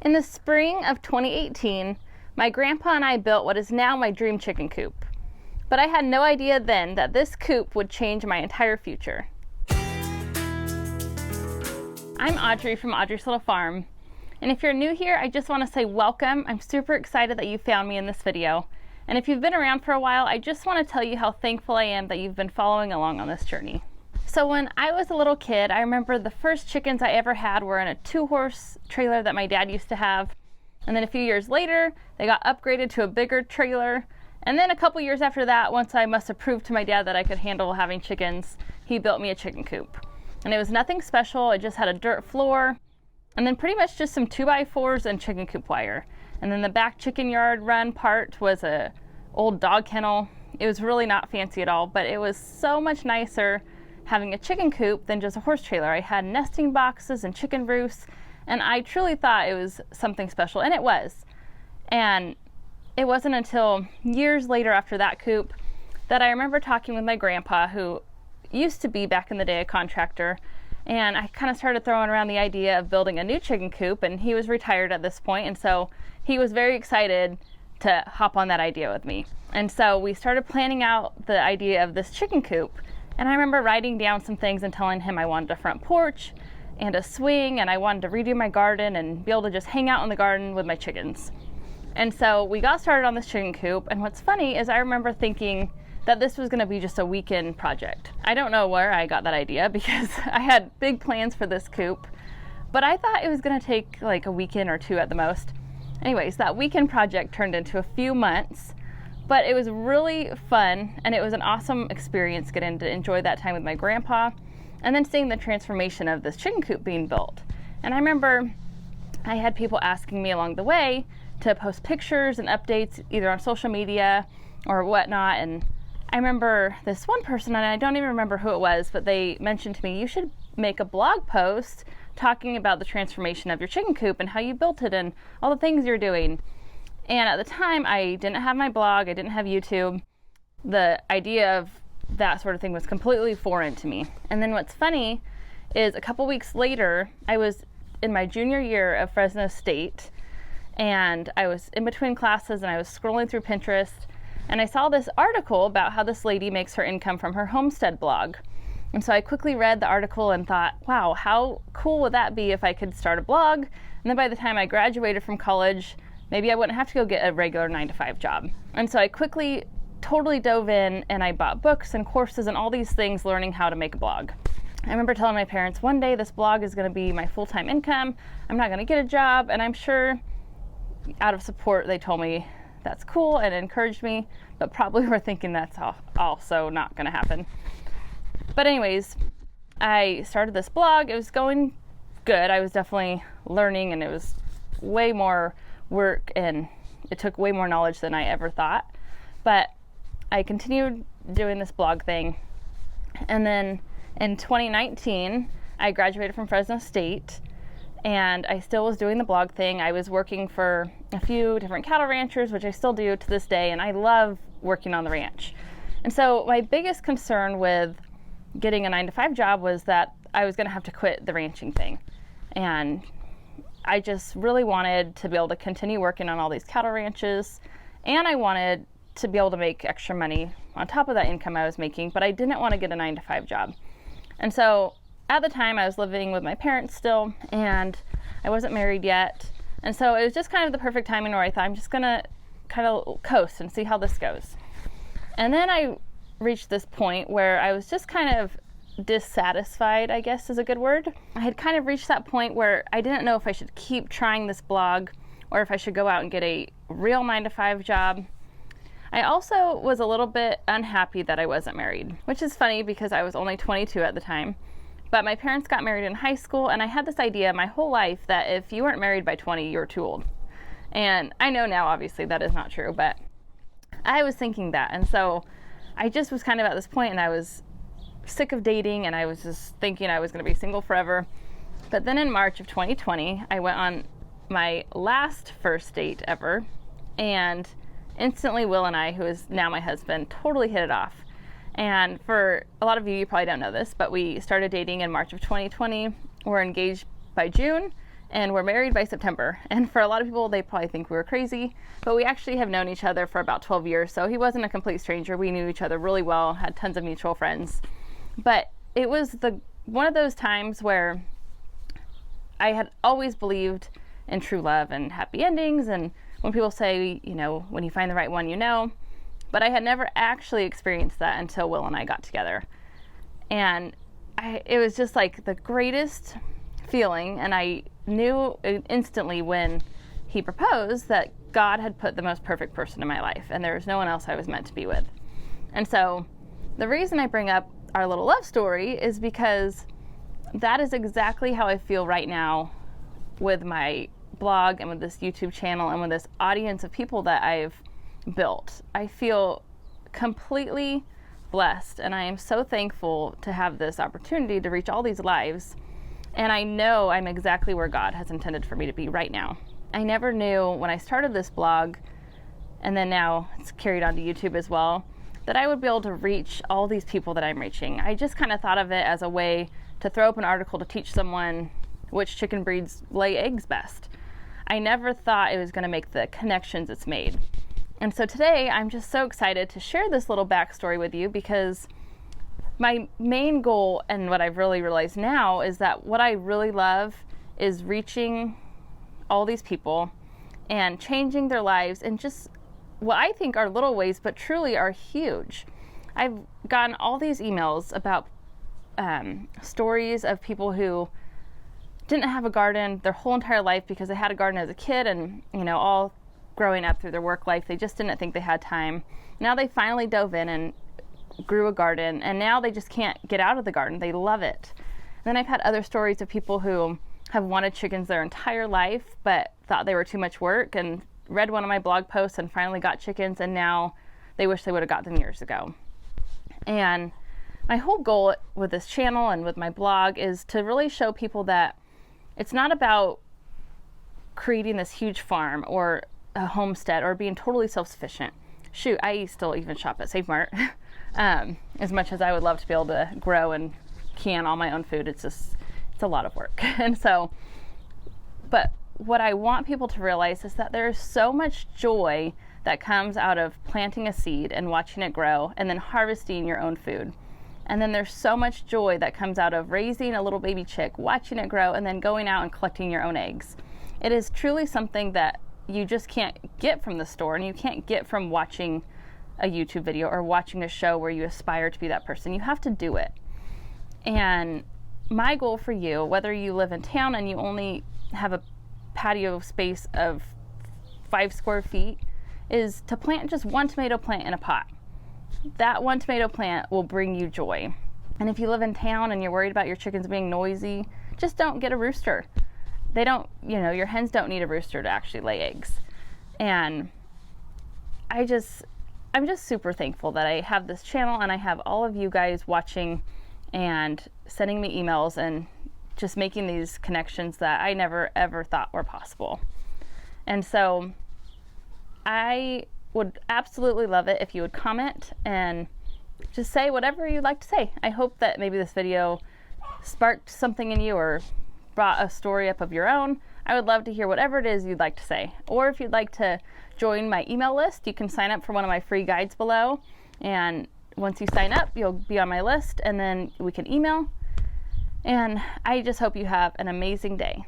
In the spring of 2018, my grandpa and I built what is now my dream chicken coop. But I had no idea then that this coop would change my entire future. I'm Audrey from Audrey's Little Farm. And if you're new here, I just want to say welcome. I'm super excited that you found me in this video. And if you've been around for a while, I just want to tell you how thankful I am that you've been following along on this journey. So when I was a little kid, I remember the first chickens I ever had were in a 2-horse trailer that my dad used to have. And then a few years later, they got upgraded to a bigger trailer. And then a couple years after that, once I must have proved to my dad that I could handle having chickens, he built me a chicken coop. And it was nothing special. It just had a dirt floor and then pretty much just some 2x4s and chicken coop wire. And then the back chicken yard run part was a old dog kennel. It was really not fancy at all, but it was so much nicer having a chicken coop than just a horse trailer. I had nesting boxes and chicken roosts, and I truly thought it was something special, and it was. And it wasn't until years later after that coop that I remember talking with my grandpa, who used to be back in the day a contractor, and I kind of started throwing around the idea of building a new chicken coop, and he was retired at this point, and so he was very excited to hop on that idea with me. And so we started planning out the idea of this chicken coop. And I remember writing down some things and telling him I wanted a front porch and a swing, and I wanted to redo my garden and be able to just hang out in the garden with my chickens. And so we got started on this chicken coop, and what's funny is I remember thinking that this was going to be just a weekend project. I don't know where I got that idea because I had big plans for this coop, but I thought it was going to take like a weekend or two at the most. Anyways, that weekend project turned into a few months. But it was really fun, and it was an awesome experience getting to enjoy that time with my grandpa and then seeing the transformation of this chicken coop being built. And I remember I had people asking me along the way to post pictures and updates either on social media or whatnot. And I remember this one person, and I don't even remember who it was, but they mentioned to me, you should make a blog post talking about the transformation of your chicken coop and how you built it and all the things you're doing. And at the time, I didn't have my blog, I didn't have YouTube. The idea of that sort of thing was completely foreign to me. And then what's funny is a couple weeks later, I was in my junior year of Fresno State, and I was in between classes, and I was scrolling through Pinterest, and I saw this article about how this lady makes her income from her homestead blog. And so I quickly read the article and thought, wow, how cool would that be if I could start a blog? And then by the time I graduated from college, maybe I wouldn't have to go get a regular 9-to-5 job. And so I quickly totally dove in, and I bought books and courses and all these things learning how to make a blog. I remember telling my parents, one day this blog is going to be my full-time income. I'm not going to get a job. And I'm sure out of support, they told me that's cool and encouraged me, but probably were thinking that's also not going to happen. But anyways, I started this blog. It was going good. I was definitely learning, and it was way more work, and it took way more knowledge than I ever thought. But I continued doing this blog thing. And then in 2019, I graduated from Fresno State, and I still was doing the blog thing. I was working for a few different cattle ranchers, which I still do to this day, and I love working on the ranch. And so my biggest concern with getting a 9-to-5 job was that I was going to have to quit the ranching thing. And I just really wanted to be able to continue working on all these cattle ranches, and I wanted to be able to make extra money on top of that income I was making, but I didn't want to get a 9-to-5 job. And so at the time I was living with my parents still, and I wasn't married yet. And so it was just kind of the perfect timing where I thought I'm just gonna kind of coast and see how this goes. And then I reached this point where I was just kind of dissatisfied, I guess is a good word. I had kind of reached that point where I didn't know if I should keep trying this blog or if I should go out and get a real 9-to-5 job. I also was a little bit unhappy that I wasn't married, which is funny because I was only 22 at the time. But my parents got married in high school, and I had this idea my whole life that if you weren't married by 20, you were too old. And I know now, obviously, that is not true, but I was thinking that. And so I just was kind of at this point, and I was sick of dating, and I was just thinking I was going to be single forever. But then in March of 2020, I went on my last first date ever, and instantly Will and I, who is now my husband, totally hit it off. And for a lot of you probably don't know this, but we started dating in March of 2020. We're engaged by June, and we're married by September. And for a lot of people, they probably think we were crazy, but we actually have known each other for about 12 years. So he wasn't a complete stranger. We knew each other really well, had tons of mutual friends. But it was one of those times where I had always believed in true love and happy endings. And when people say, when you find the right one, but I had never actually experienced that until Will and I got together. And it was just like the greatest feeling. And I knew instantly when he proposed that God had put the most perfect person in my life, and there was no one else I was meant to be with. And so the reason I bring up our little love story is because that is exactly how I feel right now with my blog and with this YouTube channel and with this audience of people that I've built. I feel completely blessed, and I am so thankful to have this opportunity to reach all these lives. And I know I'm exactly where God has intended for me to be right now. I never knew when I started this blog, and then now it's carried on to YouTube as well, that I would be able to reach all these people that I'm reaching. I just kind of thought of it as a way to throw up an article to teach someone which chicken breeds lay eggs best. I never thought it was going to make the connections it's made. And so today I'm just so excited to share this little backstory with you, because my main goal, and what I've really realized now, is that what I really love is reaching all these people and changing their lives in just what I think are little ways, but truly are huge. I've gotten all these emails about stories of people who didn't have a garden their whole entire life because they had a garden as a kid, and all growing up through their work life, they just didn't think they had time. Now they finally dove in and grew a garden, and now they just can't get out of the garden. They love it. And then I've had other stories of people who have wanted chickens their entire life but thought they were too much work, and read one of my blog posts and finally got chickens, and now they wish they would have got them years ago. And my whole goal with this channel and with my blog is to really show people that it's not about creating this huge farm or a homestead or being totally self-sufficient. Shoot, I still even shop at Save Mart. As much as I would love to be able to grow and can all my own food, it's a lot of work. And so, but what I want people to realize is that there's so much joy that comes out of planting a seed and watching it grow and then harvesting your own food. And then there's so much joy that comes out of raising a little baby chick, watching it grow, and then going out and collecting your own eggs. It is truly something that you just can't get from the store, and you can't get from watching a YouTube video or watching a show where you aspire to be that person. You have to do it. And my goal for you, whether you live in town and you only have a patio space of 5 square feet, is to plant just one tomato plant in a pot. That one tomato plant will bring you joy. And if you live in town and you're worried about your chickens being noisy, just don't get a rooster. They don't, your hens don't need a rooster to actually lay eggs. And I'm just super thankful that I have this channel, and I have all of you guys watching and sending me emails and just making these connections that I never ever thought were possible. And so I would absolutely love it if you would comment and just say whatever you'd like to say. I hope that maybe this video sparked something in you or brought a story up of your own. I would love to hear whatever it is you'd like to say. Or if you'd like to join my email list, you can sign up for one of my free guides below. And once you sign up, you'll be on my list, and then we can email. And I just hope you have an amazing day.